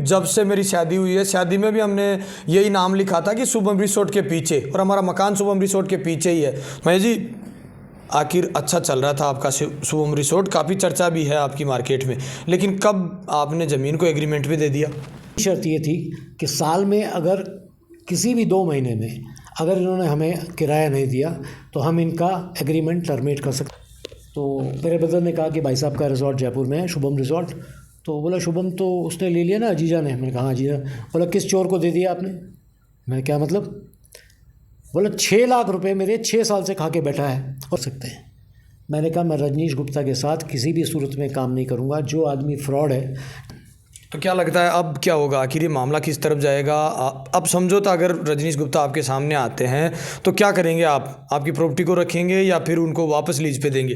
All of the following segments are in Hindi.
जब से मेरी शादी हुई है, शादी में भी हमने यही नाम लिखा था कि शुभम रिसोर्ट के पीछे, और हमारा मकान शुभम रिसोर्ट के पीछे ही है। महेश जी, आखिर अच्छा चल रहा था आपका शुभम रिसोर्ट, काफ़ी चर्चा भी है आपकी मार्केट में, लेकिन कब आपने ज़मीन को एग्रीमेंट भी दे दिया? शर्त ये थी कि साल में अगर किसी भी 2 महीने में अगर इन्होंने हमें किराया नहीं दिया तो हम इनका एग्रीमेंट टर्मिनेट कर सकते। तो मेरे ब्रदर ने कहा कि भाई साहब का रिज़ॉर्ट जयपुर में है, शुभम रिज़ॉर्ट। तो बोला शुभम तो उसने ले लिया ना, अजीजा ने। मैंने कहा हाँ अजीजा। बोला किस चोर को दे दिया आपने? मैं क्या मतलब? बोला 6 लाख रुपए मेरे 6 साल से खा के बैठा है, हो सकते हैं। मैंने कहा मैं रजनीश गुप्ता के साथ किसी भी सूरत में काम नहीं करूँगा। जो आदमी फ्रॉड है। तो क्या लगता है अब क्या होगा, आखिर ये मामला किस तरफ जाएगा? अब समझौता, अगर रजनीश गुप्ता आपके सामने आते हैं तो क्या करेंगे आप? आपकी प्रॉपर्टी को रखेंगे या फिर उनको वापस लीज पे देंगे?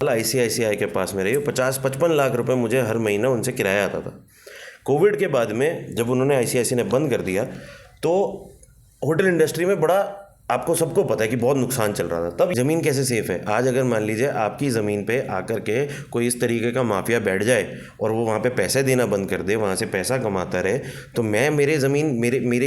ICICI के पास में रही 50-55 लाख रुपए मुझे हर महीना उनसे किराया आता था। कोविड के बाद में जब उन्होंने ICICI ने बंद कर दिया तो होटल इंडस्ट्री में बड़ा, आपको सबको पता है कि बहुत नुकसान चल रहा था। तब ज़मीन कैसे सेफ़ है? आज अगर मान लीजिए आपकी ज़मीन पे आकर के कोई इस तरीके का माफिया बैठ जाए और वो वहाँ पे पैसे देना बंद कर दे, वहाँ से पैसा कमाता रहे, तो मेरे ज़मीन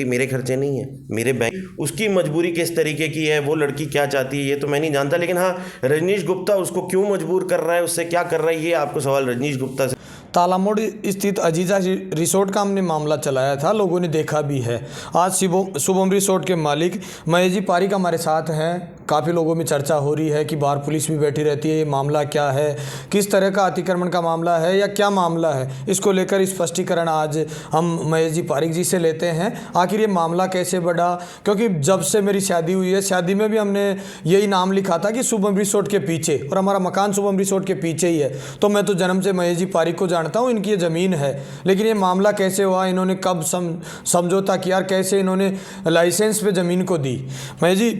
मेरे खर्चे नहीं है, मेरे बैंक, उसकी मजबूरी किस तरीके की है, वो लड़की क्या चाहती है ये तो मैं नहीं जानता। लेकिन हाँ, रजनीश गुप्ता उसको क्यों मजबूर कर रहा है, उससे क्या कर रहा है, ये आपको सवाल रजनीश गुप्ता से। तालामोड़ स्थित अजीजा रिसोर्ट का हमने मामला चलाया था, लोगों ने देखा भी है। आज शुभम रिसोर्ट के मालिक महेश जी पारिक हमारे साथ हैं। काफ़ी लोगों में चर्चा हो रही है कि बाहर पुलिस भी बैठी रहती है, ये मामला क्या है, किस तरह का अतिक्रमण का मामला है या क्या मामला है, इसको लेकर स्पष्टीकरण आज हम महेश जी पारिक जी से लेते हैं। आखिर ये मामला कैसे बढ़ा, क्योंकि जब से मेरी शादी हुई है, शादी में भी हमने यही नाम लिखा था कि शुभम रिसोर्ट के पीछे, और हमारा मकान शुभम रिसोर्ट के पीछे ही है। तो मैं तो जन्म से महेश जी पारिक को जानता हूँ, इनकी ये ज़मीन है, लेकिन ये मामला कैसे हुआ, इन्होंने कब समझौता किया, कैसे इन्होंने लाइसेंस पे ज़मीन को दी? महेश जी,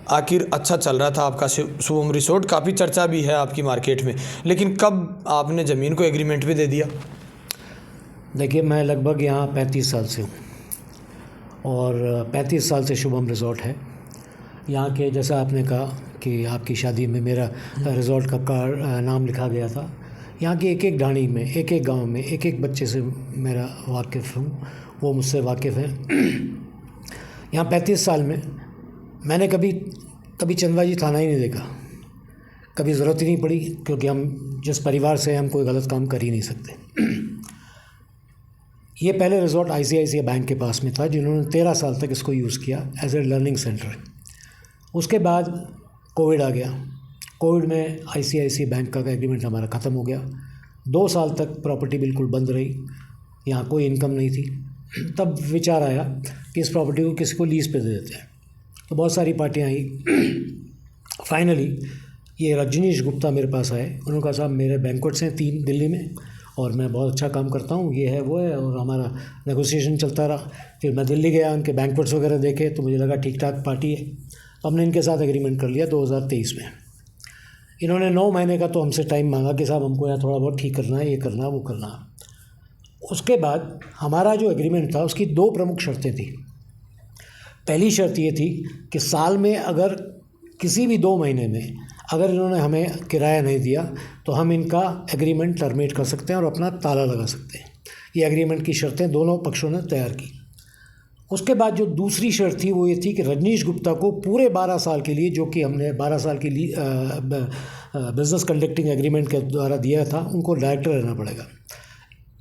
आखिर अच्छा चल रहा था आपका शुभम रिसोर्ट, काफ़ी चर्चा भी है आपकी मार्केट में, लेकिन कब आपने ज़मीन को एग्रीमेंट भी दे दिया? देखिए, मैं लगभग यहाँ 35 साल से हूँ और 35 साल से शुभम रिज़ॉर्ट है। यहाँ के, जैसा आपने कहा कि आपकी शादी में मेरा रिज़ॉर्ट का नाम लिखा गया था, यहाँ की एक एक ढाणी में, एक एक गांव में, एक एक बच्चे से मेरा वाकिफ़ हूँ, वो मुझसे वाकिफ़ हैं। यहाँ 35 साल में मैंने कभी चंदबाजी थाना ही नहीं देखा, कभी ज़रूरत ही नहीं पड़ी, क्योंकि हम जिस परिवार से हम कोई गलत काम कर ही नहीं सकते। ये पहले रिज़ॉर्ट ICICI बैंक के पास में था, जिन्होंने 13 साल तक इसको यूज़ किया एज ए लर्निंग सेंटर। उसके बाद कोविड आ गया। कोविड में ICICI बैंक का एग्रीमेंट हमारा ख़त्म हो गया। 2 साल तक प्रॉपर्टी बिल्कुल बंद रही, यहाँ कोई इनकम नहीं थी। तब विचार आया कि इस प्रॉपर्टी को किसी को लीज़ पे दे देते हैं। तो बहुत सारी पार्टियाँ आई। फाइनली ये रजनीश गुप्ता मेरे पास आए। उन्होंने कहा साहब मेरे बैंक्वेट्स हैं 3 दिल्ली में और मैं बहुत अच्छा काम करता हूँ, ये है वो है, और हमारा नेगोशिएशन चलता रहा। फिर मैं दिल्ली गया, उनके बैंक्वेट्स वगैरह देखे तो मुझे लगा ठीक ठाक पार्टी है। हमने इनके साथ एग्रीमेंट कर लिया 2023 में। इन्होंने 9 महीने का तो हमसे टाइम मांगा कि साहब हमको यहाँ थोड़ा बहुत ठीक करना है, ये करना है, वो करना है। उसके बाद हमारा जो एग्रीमेंट था उसकी 2 प्रमुख शर्तें थी। पहली शर्त ये थी कि साल में अगर किसी भी 2 महीने में अगर इन्होंने हमें किराया नहीं दिया तो हम इनका एग्रीमेंट टर्मिनेट कर सकते हैं और अपना ताला लगा सकते हैं। ये एग्रीमेंट की शर्तें दोनों पक्षों ने तैयार की। उसके बाद जो दूसरी शर्त थी वो ये थी कि रजनीश गुप्ता को पूरे 12 साल के लिए, जो कि हमने 12 साल के लिए बिज़नेस कंडक्टिंग एग्रीमेंट के द्वारा दिया था, उनको डायरेक्टर रहना पड़ेगा।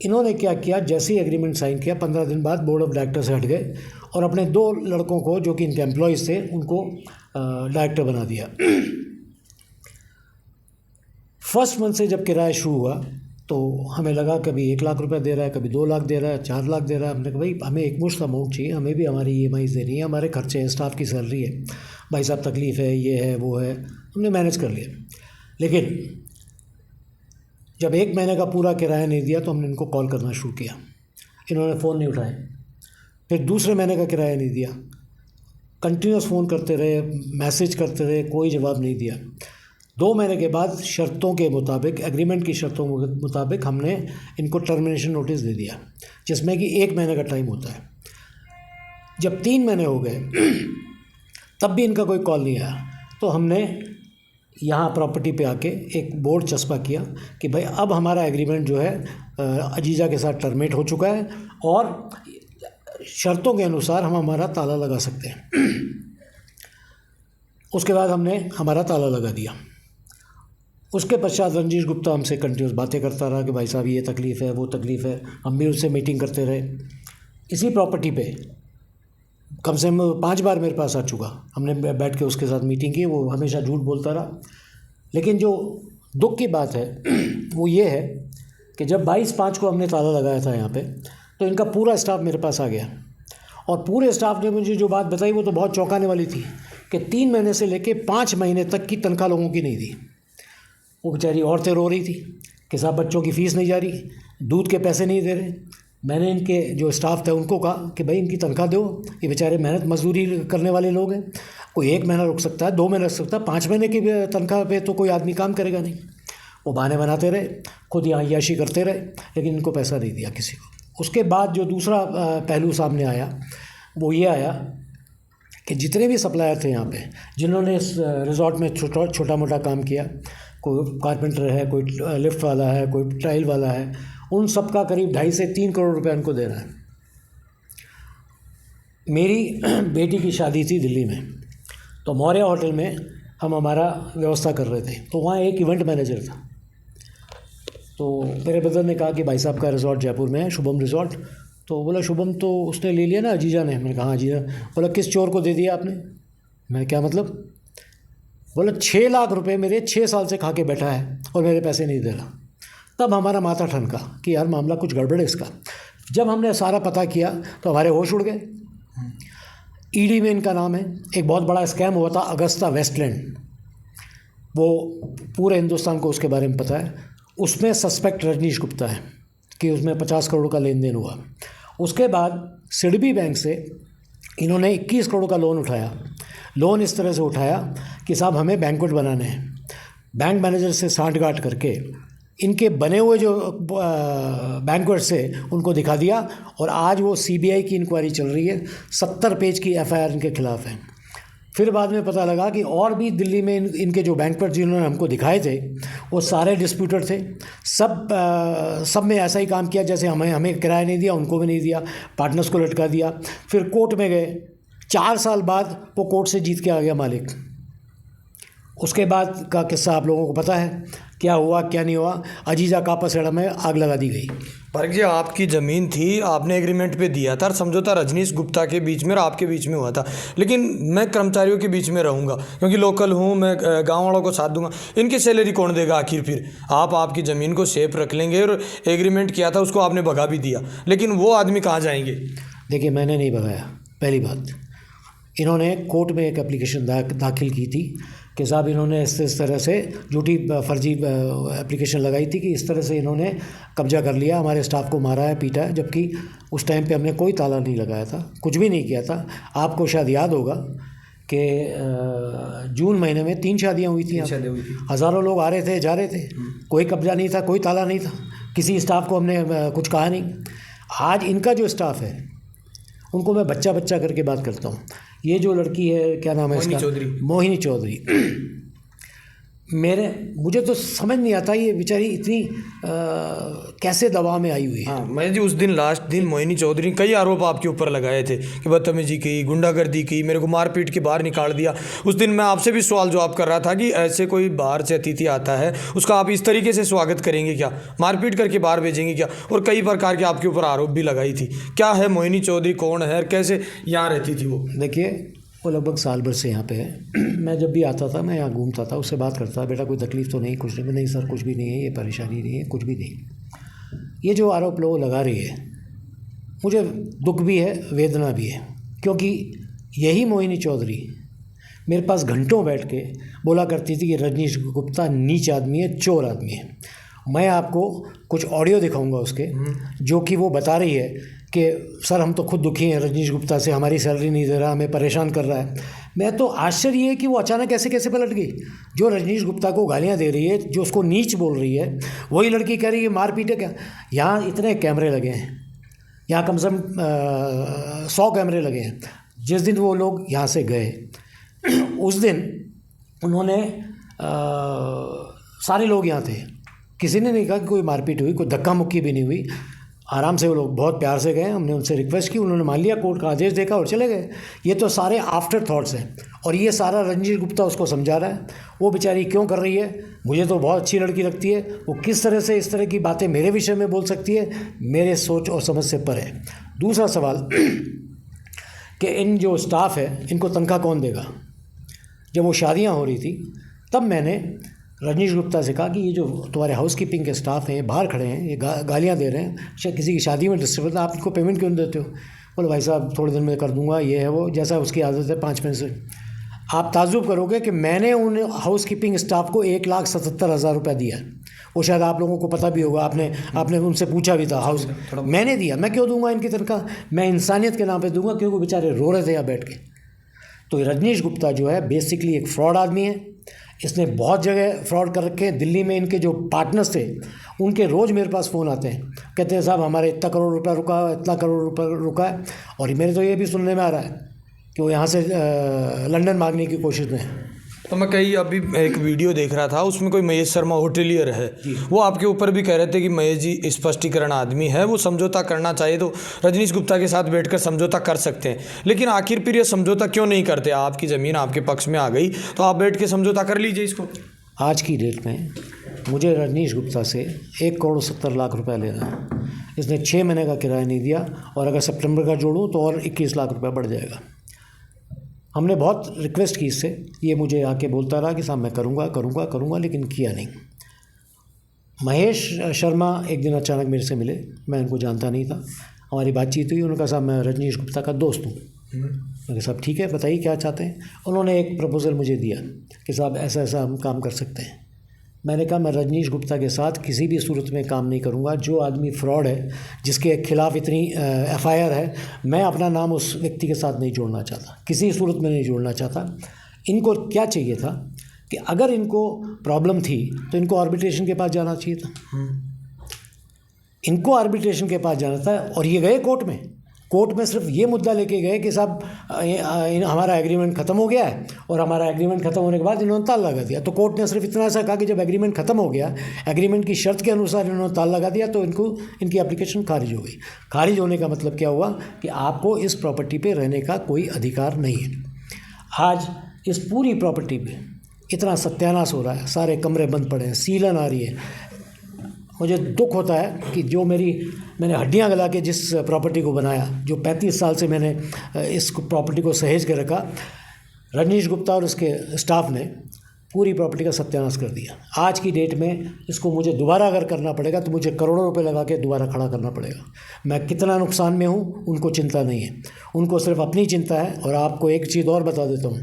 इन्होंने क्या किया, जैसे ही एग्रीमेंट साइन किया 15 दिन बाद बोर्ड ऑफ डायरेक्टर से हट गए और अपने 2 लड़कों को, जो कि इनके एम्प्लॉयज़ थे, उनको डायरेक्टर बना दिया। फर्स्ट मंथ से जब किराया शुरू हुआ तो हमें लगा कभी 1 लाख रुपए दे रहा है, कभी 2 लाख दे रहा है, 4 लाख दे रहा है। हमने कहा भाई हमें एक मुश्त अमाउंट चाहिए, हमें भी हमारी EMI देनी है, हमारे खर्चे हैं, स्टाफ की सैलरी है, भाई साहब तकलीफ़ है, ये है वो है। हमने मैनेज कर लिया। लेकिन जब 1 महीने का पूरा किराया नहीं दिया तो हमने इनको कॉल करना शुरू किया। इन्होंने फ़ोन नहीं उठाए। फिर दूसरे महीने का किराया नहीं दिया, कंटिन्यूस फ़ोन करते रहे, मैसेज करते रहे, कोई जवाब नहीं दिया। 2 महीने के बाद शर्तों के मुताबिक, एग्रीमेंट की शर्तों के मुताबिक हमने इनको टर्मिनेशन नोटिस दे दिया, जिसमें कि 1 महीने का टाइम होता है। जब 3 महीने हो गए तब भी इनका कोई कॉल नहीं आया, तो हमने यहाँ प्रॉपर्टी पे आके एक बोर्ड चस्पा किया कि भाई अब हमारा एग्रीमेंट जो है अजीजा के साथ टर्मिनेट हो चुका है और शर्तों के अनुसार हम हमारा ताला लगा सकते हैं। उसके बाद हमने हमारा ताला लगा दिया। उसके पश्चात रंजीश गुप्ता हमसे कंटिन्यूस बातें करता रहा कि भाई साहब ये तकलीफ़ है, वो तकलीफ़ है। हम भी उससे मीटिंग करते रहे। इसी प्रॉपर्टी पे कम से कम 5 बार मेरे पास आ चुका। हमने बैठ के उसके साथ मीटिंग की। वो हमेशा झूठ बोलता रहा। लेकिन जो दुख की बात है वो ये है कि जब 22/5 को हमने ताला लगाया था यहाँ पे, तो इनका पूरा स्टाफ मेरे पास आ गया और पूरे स्टाफ ने मुझे जो बात बताई वो तो बहुत चौंकाने वाली थी कि 3 महीने से लेके 5 महीने तक की तनख्वाह लोगों की नहीं दी। वो बेचारी औरतें रो रही थी कि साहब बच्चों की फ़ीस नहीं जा रही, दूध के पैसे नहीं दे रहे। मैंने इनके जो स्टाफ थे उनको कहा कि भाई इनकी तनख्वाह दो, ये बेचारे मेहनत मजदूरी करने वाले लोग हैं। कोई 1 महीना रुक सकता है, 2 महीना रुक सकता है, 5 महीने की तनख्वाह पे तो कोई आदमी काम करेगा नहीं। वो बहाने बनाते रहे, खुद यहाँ अय्याशी करते रहे, लेकिन इनको पैसा नहीं दिया किसी को। उसके बाद जो दूसरा पहलू सामने आया वो ये आया कि जितने भी सप्लायर थे यहाँ पे, जिन्होंने इस रिज़ॉर्ट में छोटा मोटा काम किया, कोई कारपेंटर है, कोई लिफ्ट वाला है, कोई टाइल वाला है, उन सब का करीब 2.5 से 3 करोड़ रुपए उनको दे रहा है। मेरी बेटी की शादी थी दिल्ली में, तो मौर्य होटल में हम हमारा व्यवस्था कर रहे थे। तो वहाँ एक इवेंट मैनेजर था। तो मेरे ब्रदर ने कहा कि भाई साहब का रिज़ॉर्ट जयपुर में है, शुभम रिज़ॉर्ट। तो बोला शुभम तो उसने ले लिया ना, अजीजा ने। मैंने कहा हाँ अजीजा। बोला किस चोर को दे दिया आपने? मैं क्या मतलब? बोला 6 लाख रुपए मेरे 6 साल से खा के बैठा है और मेरे पैसे नहीं दे रहा। तब हमारा माथा ठनका कि यार मामला कुछ गड़बड़ है इसका। जब हमने सारा पता किया तो हमारे होश उड़ गए। ईडी में इनका नाम है। एक बहुत बड़ा स्कैम हुआ था अगस्ता वेस्टलैंड, वो पूरे हिंदुस्तान को उसके बारे में पता है। उसमें सस्पेक्ट रजनीश गुप्ता है कि उसमें 50 करोड़ का लेन देन हुआ। उसके बाद सिडबी बैंक से इन्होंने 21 करोड़ का लोन उठाया। लोन इस तरह से उठाया कि साहब हमें बैंक्वेट बनाने हैं। बैंक मैनेजर से सांठगांठ करके इनके बने हुए जो बैंक्वेट से उनको दिखा दिया और आज वो सीबीआई की इंक्वायरी चल रही है। 70 पेज की एफआईआर इनके खिलाफ है। फिर बाद में पता लगा कि और भी दिल्ली में इनके जो बैंक्वेट जिन्होंने हमको दिखाए थे वो सारे डिस्प्यूटेड थे। सब में ऐसा ही काम किया जैसे हमें किराया नहीं दिया, उनको भी नहीं दिया, पार्टनर्स को लटका दिया। फिर कोर्ट में गए। 4 साल बाद वो कोर्ट से जीत के आ गया मालिक। उसके बाद का किस्सा आप लोगों को पता है, क्या हुआ क्या नहीं हुआ। अजीजा का पसेड़ा में आग लगा दी गई। पारिक जी, आपकी ज़मीन थी, आपने एग्रीमेंट पे दिया था, समझौता रजनीश गुप्ता के बीच में और आपके बीच में हुआ था। लेकिन मैं कर्मचारियों के बीच में रहूँगा क्योंकि लोकल हूँ, मैं गांव वालों को साथ दूंगा। इनकी सैलरी कौन देगा आखिर? फिर आप आपकी ज़मीन को सेफ रख लेंगे और एग्रीमेंट किया था उसको आपने भगा भी दिया, लेकिन वो आदमी कहाँ जाएंगे? देखिए, मैंने नहीं भगाया। पहली बात, इन्होंने कोर्ट में एक एप्लीकेशन दाखिल की थी कि साहब इन्होंने इस तरह से झूठी फर्जी एप्लीकेशन लगाई थी कि इस तरह से इन्होंने कब्जा कर लिया, हमारे स्टाफ को मारा है, पीटा है। जबकि उस टाइम पे हमने कोई ताला नहीं लगाया था, कुछ भी नहीं किया था। आपको शायद याद होगा कि जून महीने में 3 शादियाँ हुई थी। हज़ारों लोग आ रहे थे, जा रहे थे, कोई कब्जा नहीं था, कोई ताला नहीं था, किसी स्टाफ को हमने कुछ कहा नहीं। आज इनका जो स्टाफ है उनको मैं बच्चा बच्चा करके बात करता हूँ। ये जो लड़की है, क्या नाम है इसका? मोहिनी चौधरी। मुझे तो समझ नहीं आता ये बेचारी इतनी कैसे दबाव में आई हुई है। हाँ, मैं जी उस दिन लास्ट दिन मोहिनी चौधरी कई आरोप आपके ऊपर लगाए थे कि बदतमीजी की, गुंडागर्दी की, मेरे को मारपीट के बाहर निकाल दिया। उस दिन मैं आपसे भी सवाल जवाब कर रहा था कि ऐसे कोई बाहर से अतिथि आता है उसका आप इस तरीके से स्वागत करेंगे क्या? मारपीट करके बाहर भेजेंगे क्या? और कई प्रकार के आपके ऊपर आरोप भी लगाई थी। क्या है मोहिनी चौधरी, कौन है, कैसे यहाँ रहती थी वो? देखिए, वो लगभग साल भर से यहाँ पे है। मैं जब भी आता था, मैं यहाँ घूमता था, उससे बात करता, बेटा कोई तकलीफ़ तो नहीं? कुछ नहीं। नहीं सर, कुछ भी नहीं है, ये परेशानी नहीं है, कुछ भी नहीं। ये जो आरोप लोग लगा रही है, मुझे दुख भी है, वेदना भी है, क्योंकि यही मोहिनी चौधरी मेरे पास घंटों बैठ के बोला करती थी कि रजनीश गुप्ता नीच आदमी है, चोर आदमी है। मैं आपको कुछ ऑडियो दिखाऊंगा उसके, जो कि वो बता रही है कि सर हम तो खुद दुखी हैं रजनीश गुप्ता से, हमारी सैलरी नहीं दे रहा, हमें परेशान कर रहा है। मैं तो आश्चर्य है कि वो अचानक कैसे पलट गई। जो रजनीश गुप्ता को गालियाँ दे रही है, जो उसको नीच बोल रही है, वही लड़की कह रही है मार पीटे क्या। यहाँ इतने कैमरे लगे हैं, यहाँ कम से कम 100 कैमरे लगे हैं। जिस दिन वो लोग यहाँ से गए उस दिन उन्होंने सारे लोग यहाँ थे, किसी ने नहीं कहा कि कोई मारपीट हुई, कोई धक्का मुक्की भी नहीं हुई। आराम से वो लोग बहुत प्यार से गए, हमने उनसे रिक्वेस्ट की, उन्होंने मान लिया, कोर्ट का आदेश देखा और चले गए। ये तो सारे आफ्टर थॉट्स हैं और ये सारा रंजीत गुप्ता उसको समझा रहा है। वो बेचारी क्यों कर रही है, मुझे तो बहुत अच्छी लड़की लगती है, वो किस तरह से इस तरह की बातें मेरे विषय में बोल सकती है, मेरे सोच और समझ से परे है। दूसरा सवाल कि इन जो स्टाफ है इनको तनख्वाह कौन देगा। जब वो शादियाँ हो रही थी तब मैंने रजनीश गुप्ता से कहा कि ये जो तुम्हारे हाउस कीपिंग के स्टाफ हैं बाहर खड़े हैं, ये गालियाँ दे रहे हैं, शायद किसी की शादी में डिस्टर्ब, आप इनको पेमेंट क्यों देते हो। बोले भाई साहब थोड़े दिन में कर दूंगा, ये है वो, जैसा उसकी आदत है 5 मिनट से। आप ताज्जुब करोगे कि मैंने उन हाउस कीपिंग स्टाफ को 1,77,000 रुपये दिया। वो शायद आप लोगों को पता भी होगा, आपने उनसे पूछा भी था हाउस, मैंने दिया। मैं क्यों दूंगा इनकी तनख्वाह, मैं इंसानियत के नाम पे दूंगा, क्योंकि बेचारे रो रहे थे यहाँ बैठ के। तो रजनीश गुप्ता जो है बेसिकली एक फ्रॉड आदमी है। इसने बहुत जगह फ्रॉड कर रखे हैं। दिल्ली में इनके जो पार्टनर्स थे उनके रोज़ मेरे पास फ़ोन आते हैं, कहते हैं साहब हमारे इतना करोड़ रुपया रुका है, इतना करोड़ रुपया रुका है। और मेरे तो ये भी सुनने में आ रहा है कि वो यहाँ से लंदन मांगने की कोशिश में है। तो मैं कहीं अभी एक वीडियो देख रहा था, उसमें कोई महेश शर्मा होटलियर है, वो आपके ऊपर भी कह रहे थे कि महेश जी स्पष्टीकरण आदमी है, वो समझौता करना चाहिए तो रजनीश गुप्ता के साथ बैठकर समझौता कर सकते हैं। लेकिन आखिर फिर ये समझौता क्यों नहीं करते। आपकी ज़मीन आपके पक्ष में आ गई तो आप बैठ के समझौता कर लीजिए इसको। आज की डेट में मुझे रजनीश गुप्ता से 1,70,00,000 रुपये लेना है। इसने 6 महीने का किराया नहीं दिया और अगर सितंबर का जोड़ूँ तो और 21 लाख रुपये बढ़ जाएगा। हमने बहुत रिक्वेस्ट की इससे, ये मुझे आके बोलता रहा कि साहब मैं करूँगा, लेकिन किया नहीं। महेश शर्मा एक दिन अचानक मेरे से मिले, मैं उनको जानता नहीं था, हमारी बातचीत हुई। उन्होंने कहा साहब मैं रजनीश गुप्ता का दोस्त हूँ। मैंने कहा साहब ठीक है, बताइए क्या चाहते हैं। उन्होंने एक प्रपोज़ल मुझे दिया कि साहब ऐसा ऐसा हम काम कर सकते हैं। मैंने कहा मैं रजनीश गुप्ता के साथ किसी भी सूरत में काम नहीं करूंगा। जो आदमी फ्रॉड है, जिसके खिलाफ इतनी FIR है, मैं अपना नाम उस व्यक्ति के साथ नहीं जोड़ना चाहता, किसी सूरत में नहीं जोड़ना चाहता। इनको क्या चाहिए था कि अगर इनको प्रॉब्लम थी तो इनको आर्बिट्रेशन के पास जाना चाहिए था। इनको आर्बिट्रेशन के पास जाना था और ये गए कोर्ट में सिर्फ ये मुद्दा लेके गए कि साहब हमारा एग्रीमेंट ख़त्म हो गया है, और हमारा एग्रीमेंट ख़त्म होने के बाद इन्होंने ताला लगा दिया। तो कोर्ट ने सिर्फ इतना ऐसा कहा कि जब एग्रीमेंट ख़त्म हो गया, एग्रीमेंट की शर्त के अनुसार इन्होंने ताला लगा दिया, तो इनकी एप्लीकेशन खारिज हो गई। खारिज होने का मतलब क्या हुआ कि आपको इस प्रॉपर्टी पे रहने का कोई अधिकार नहीं है। आज इस पूरी प्रॉपर्टी पे इतना सत्यानाश हो रहा है, सारे कमरे बंद पड़े हैं, सीलन आ रही है। मुझे दुख होता है कि जो मैंने हड्डियां गला के जिस प्रॉपर्टी को बनाया, जो 35 साल से मैंने इस प्रॉपर्टी को सहेज के रखा, रजनीश गुप्ता और उसके स्टाफ ने पूरी प्रॉपर्टी का सत्यानाश कर दिया। आज की डेट में इसको मुझे दोबारा अगर करना पड़ेगा तो मुझे करोड़ों रुपए लगा के दोबारा खड़ा करना पड़ेगा। मैं कितना नुकसान में हूँ उनको चिंता नहीं है, उनको सिर्फ अपनी चिंता है। और आपको एक चीज़ और बता देता हूँ,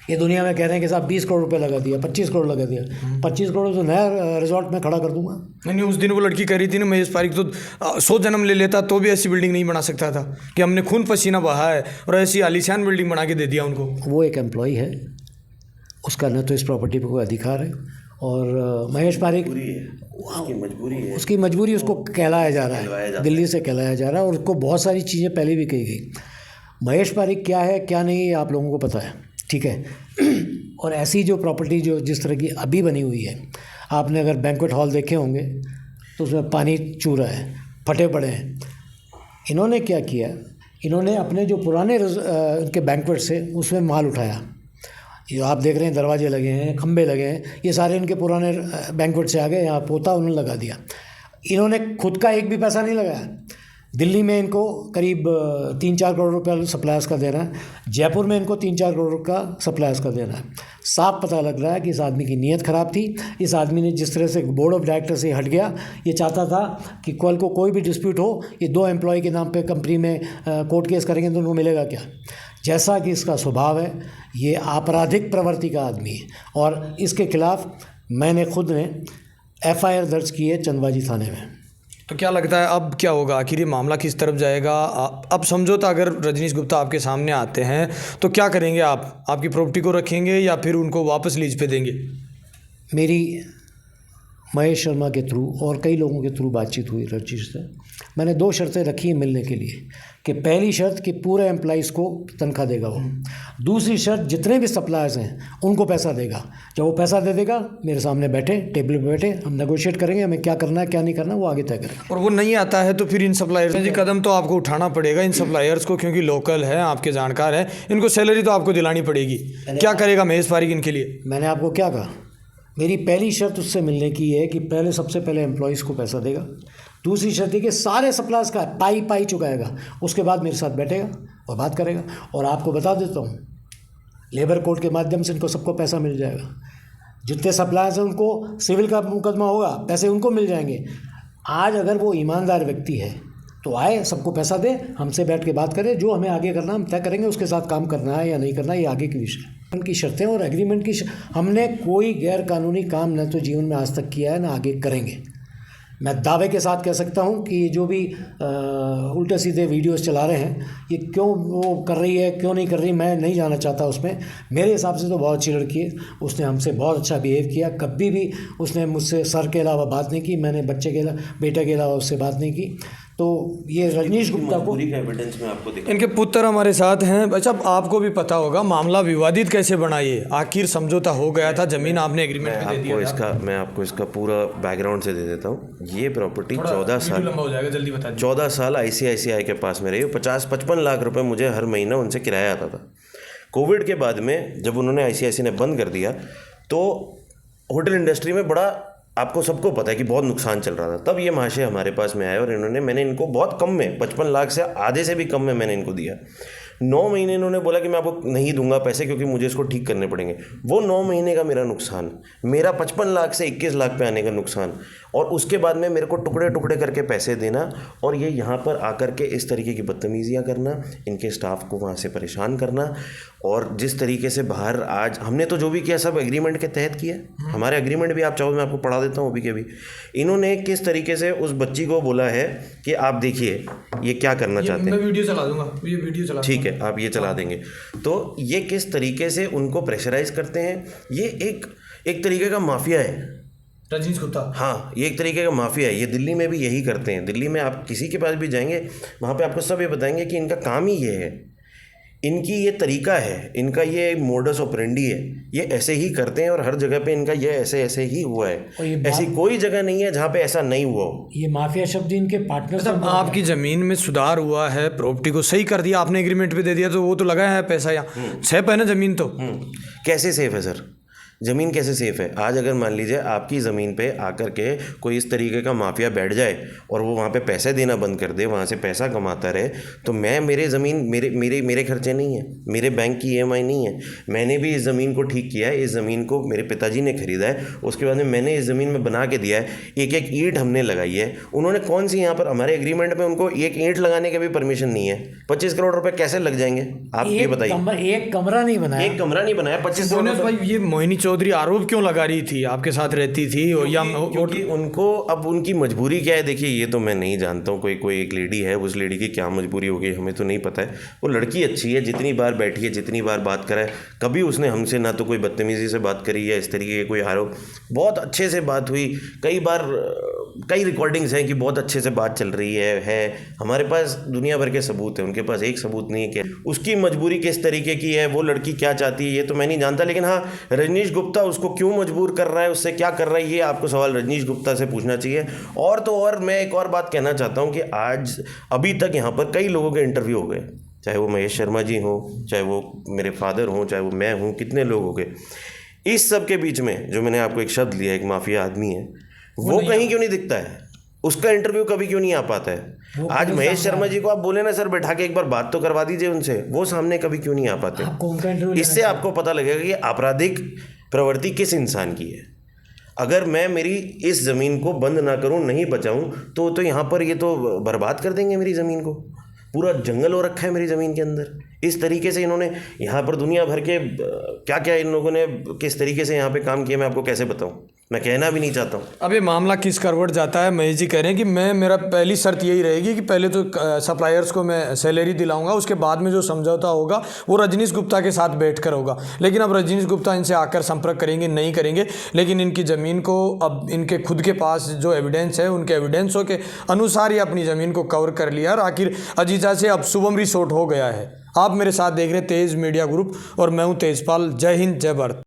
ये दुनिया में कह रहे हैं कि साहब 20 करोड़ रुपए लगा दिया, 25 करोड़ लगा दिया। 25 करोड़ तो नया रिजॉर्ट में खड़ा कर दूंगा। नहीं, उस दिन वो लड़की कह रही थी ना, महेश पारिक तो 100 जन्म ले लेता तो भी ऐसी बिल्डिंग नहीं बना सकता था, कि हमने खून पसीना बहा है और ऐसी आलीशान बिल्डिंग बना के दे दिया उनको। वो एक एम्प्लॉई है, उसका न तो इस प्रॉपर्टी पर कोई अधिकार है, और महेश पारिक उसकी मजबूरी उसको कहलाया जा रहा है, दिल्ली से कहलाया जा रहा है, और उसको बहुत सारी चीज़ें पहले भी कही गई। महेश पारिक क्या है क्या नहीं आप लोगों को पता है, ठीक है। और ऐसी जो प्रॉपर्टी जो जिस तरह की अभी बनी हुई है, आपने अगर बैंक्वेट हॉल देखे होंगे तो उसमें पानी चू रहा है, फटे पड़े हैं। इन्होंने क्या किया, इन्होंने अपने जो पुराने उनके बैंक्वेट से उसमें माल उठाया। ये आप देख रहे हैं दरवाजे लगे हैं, खंबे लगे हैं, ये सारे इनके पुराने बैंक्वेट से आ गए, यहाँ पोता उन्होंने लगा दिया। इन्होंने खुद का एक भी पैसा नहीं लगाया। दिल्ली में इनको करीब 3-4 करोड़ रुपया सप्लायर्स का देना है, जयपुर में इनको 3-4 करोड़ का सप्लायर्स का देना है। साफ पता लग रहा है कि इस आदमी की नीयत ख़राब थी। इस आदमी ने जिस तरह से बोर्ड ऑफ डायरेक्टर से हट गया, ये चाहता था कि कल को कोई भी डिस्प्यूट हो, ये 2 एम्प्लॉय के नाम पे कंपनी में कोर्ट केस करेंगे तो उनको मिलेगा क्या। जैसा कि इसका स्वभाव है, ये आपराधिक प्रवृत्ति का आदमी है, और इसके खिलाफ मैंने खुद ने FIR दर्ज की है चंदबाजी थाने में। तो क्या लगता है अब क्या होगा, आखिर ये मामला किस तरफ जाएगा। अब समझौता अगर रजनीश गुप्ता आपके सामने आते हैं तो क्या करेंगे आप, आपकी प्रॉपर्टी को रखेंगे या फिर उनको वापस लीज पे देंगे। मेरी महेश शर्मा के थ्रू और कई लोगों के थ्रू बातचीत हुई रजिश से। मैंने 2 शर्तें रखी हैं मिलने के लिए कि पहली शर्त कि पूरे एम्प्लॉइज़ को तनख्वाह देगा वो, दूसरी शर्त जितने भी सप्लायर्स हैं उनको पैसा देगा। जब वो पैसा दे देगा मेरे सामने बैठे, टेबल पे बैठे, हम नेगोशिएट करेंगे हमें क्या करना है क्या नहीं करना, वो आगे तय करेंगे। और वो नहीं आता है तो फिर इन सप्लायर्स जी कदम तो आपको उठाना पड़ेगा इन सप्लायर्स को, क्योंकि लोकल है, आपके जानकार है, इनको सैलरी तो आपको दिलानी पड़ेगी। क्या करेगा महेश पारीक इनके लिए? मैंने आपको क्या कहा, मेरी पहली शर्त उससे मिलने की है कि पहले सबसे पहले एम्प्लॉइज़ को पैसा देगा, दूसरी शर्त है कि सारे सप्लायर्स का पाई चुकाएगा, उसके बाद मेरे साथ बैठेगा और बात करेगा। और आपको बता देता हूँ लेबर कोर्ट के माध्यम से इनको सबको पैसा मिल जाएगा। जितने सप्लायर्स हैं उनको सिविल का मुकदमा होगा, पैसे उनको मिल जाएंगे। आज अगर वो ईमानदार व्यक्ति है तो आए, सबको पैसा दे, हमसे बैठ के बात करें, जो हमें आगे करना हम तय करेंगे, उसके साथ काम करना है या नहीं करना ये आगे की विषय है। उनकी शर्तें और एग्रीमेंट की हमने कोई गैर कानूनी काम न तो जीवन में आज तक किया है ना आगे करेंगे। मैं दावे के साथ कह सकता हूँ कि जो भी उल्टे सीधे वीडियोस चला रहे हैं ये क्यों वो कर रही है क्यों नहीं कर रही, मैं नहीं जाना चाहता उसमें। मेरे हिसाब से तो बहुत अच्छी लड़की है, उसने हमसे बहुत अच्छा बिहेव किया, कभी भी उसने मुझसे सर के अलावा बात नहीं की, मैंने बेटे के अलावा उससे बात नहीं की। तो ये रजनीश गुप्ता को एविडेंस में आपको दिखा। इनके पुत्र हमारे साथ हैं। अच्छा, आपको भी पता होगा मामला विवादित कैसे बना, ये आखिर समझौता हो गया था, जमीन आपने एग्रीमेंट में दे दिया था। मैं आपको इसका पूरा बैकग्राउंड से दे देता हूँ। ये प्रॉपर्टी 14 साल लंबा हो जाएगा, जल्दी बता दीजिए। 14 साल ICICI के पास में रही। 50-55 लाख रुपए मुझे हर महीना उनसे किराया आता था। कोविड के बाद में जब उन्होंने ICICI ने बंद कर दिया तो होटल इंडस्ट्री में बड़ा, आपको सबको पता है कि बहुत नुकसान चल रहा था। तब ये महाशय हमारे पास में आए और मैंने इनको बहुत कम में, 55 लाख से आधे से भी कम में मैंने इनको दिया। 9 महीने इन्होंने बोला कि मैं आपको नहीं दूंगा पैसे क्योंकि मुझे इसको ठीक करने पड़ेंगे। वो 9 महीने का मेरा नुकसान, मेरा 55 लाख से 21 लाख पे आने का नुकसान, और उसके बाद में मेरे को टुकड़े टुकड़े करके पैसे देना, और ये यहाँ पर आकर के इस तरीके की बदतमीजियाँ करना, इनके स्टाफ को वहाँ से परेशान करना। और जिस तरीके से बाहर आज हमने तो जो भी किया सब एग्रीमेंट के तहत किया। हमारे एग्रीमेंट भी आप चाहो मैं आपको पढ़ा देता हूँ अभी के भी। इन्होंने किस तरीके से उस बच्ची को बोला है कि आप देखिए ये क्या करना चाहते हैं। मैं वीडियो चला दूंगा, ये वीडियो चला, ठीक है आप ये चला देंगे। तो ये किस तरीके से उनको प्रेशराइज करते हैं, ये एक तरीके का माफिया है रजनीश गुप्ता। हाँ, ये एक तरीके का माफिया है। ये दिल्ली में भी यही करते हैं। दिल्ली में आप किसी के पास भी जाएंगे वहाँ पे आपको सब ये बताएंगे कि इनका काम ही ये है, इनकी ये तरीका है, इनका ये मोडस ऑपरेंडी है, ये ऐसे ही करते हैं और हर जगह पे इनका ये ऐसे ही हुआ है। ऐसी कोई जगह नहीं है जहाँ पे ऐसा नहीं हुआ हो। ये माफिया शब्द इनके पार्टनर मतलब आपकी ज़मीन में सुधार हुआ है, प्रॉपर्टी को सही कर दिया आपने, एग्रीमेंट पे दे दिया, तो वो तो लगा है पैसा, यहाँ सेफ है ना ज़मीन? तो कैसे सेफ है सर? ज़मीन कैसे सेफ़ है? आज अगर मान लीजिए आपकी ज़मीन पे आकर के कोई इस तरीके का माफिया बैठ जाए और वो वहाँ पे पैसे देना बंद कर दे, वहाँ से पैसा कमाता रहे, तो मेरे ज़मीन मेरे खर्चे नहीं है, मेरे बैंक की EMI नहीं है। मैंने भी इस ज़मीन को ठीक किया है, इस ज़मीन को मेरे पिताजी ने खरीदा है, उसके बाद में मैंने इस ज़मीन में बना के दिया है, एक एक ईंट हमने लगाई है। उन्होंने कौन सी यहाँ पर हमारे एग्रीमेंट में उनको एक ईंट लगाने की भी परमिशन नहीं है। 25 करोड़ रुपये कैसे लग जाएंगे आप ये बताइए? एक कमरा नहीं बनाया, 25 करोड़। भाई ये मोहिनी चौधरी आरोप क्यों लगा रही थी, आपके साथ रहती थी और या क्योंकि उनको अब उनकी मजबूरी क्या है, देखिए ये तो मैं नहीं जानता हूँ। कोई एक लेडी है, उस लेडी की क्या मजबूरी हो गई हमें तो नहीं पता है। वो लड़की अच्छी है, जितनी बार बैठी है, जितनी बार बात करा है, कभी उसने हमसे ना तो कोई बदतमीजी से बात करी या इस तरीके के कोई आरोप, बहुत अच्छे से बात हुई। कई बार कई रिकॉर्डिंग्स हैं कि बहुत अच्छे से बात चल रही है। हमारे पास दुनिया भर के सबूत हैं, उनके पास एक सबूत नहीं है कि उसकी मजबूरी किस तरीके की है, वो लड़की क्या चाहती है, ये तो मैं नहीं जानता। लेकिन हाँ, रजनीश गुप्ता उसको क्यों मजबूर कर रहा है, उससे क्या कर रहा है, ये आपको सवाल रजनीश गुप्ता से पूछना चाहिए। और तो और मैं एक और बात कहना चाहता हूँ कि आज अभी तक यहाँ पर कई लोगों के इंटरव्यू हो गए, चाहे वो महेश शर्मा जी हों, चाहे वो मेरे फादर हों, चाहे वो मैं हूँ, कितने लोग हो गए। इस सब के बीच में जो मैंने आपको एक शब्द लिया, एक माफिया आदमी है, वो कहीं क्यों नहीं दिखता है? उसका इंटरव्यू कभी क्यों नहीं आ पाता है? आज महेश शर्मा जी को आप बोले ना सर बैठा के एक बार बात तो करवा दीजिए उनसे, वो सामने कभी क्यों नहीं आ पाते? इससे आपको पता लगेगा कि आपराधिक प्रवृत्ति किस इंसान की है। अगर मैं मेरी इस ज़मीन को बंद ना करूं, नहीं बचाऊं, तो यहाँ पर ये तो बर्बाद कर देंगे मेरी ज़मीन को। पूरा जंगल हो रखा है मेरी ज़मीन के अंदर। इस तरीके से इन्होंने यहाँ पर दुनिया भर के क्या क्या इन लोगों ने किस तरीके से यहाँ पे काम किया, मैं आपको कैसे बताऊँ। मैं कहना भी नहीं चाहता हूँ। अब ये मामला किस करवट जाता है, महेश जी कह रहे हैं कि मेरा पहली शर्त यही रहेगी कि पहले तो सप्लायर्स को मैं सैलरी दिलाऊंगा, उसके बाद में जो समझौता होगा वो रजनीश गुप्ता के साथ बैठकर होगा। लेकिन अब रजनीश गुप्ता इनसे आकर संपर्क करेंगे नहीं करेंगे, लेकिन इनकी ज़मीन को अब इनके खुद के पास जो एविडेंस है उनके एविडेंसों के अनुसार ही अपनी ज़मीन को कवर कर लिया और आखिर अजीजा से अब शुभम रिसोर्ट हो गया है। आप मेरे साथ देख रहे हैं तेज मीडिया ग्रुप और मैं हूँ तेजपाल। जय हिंद, जय भारत।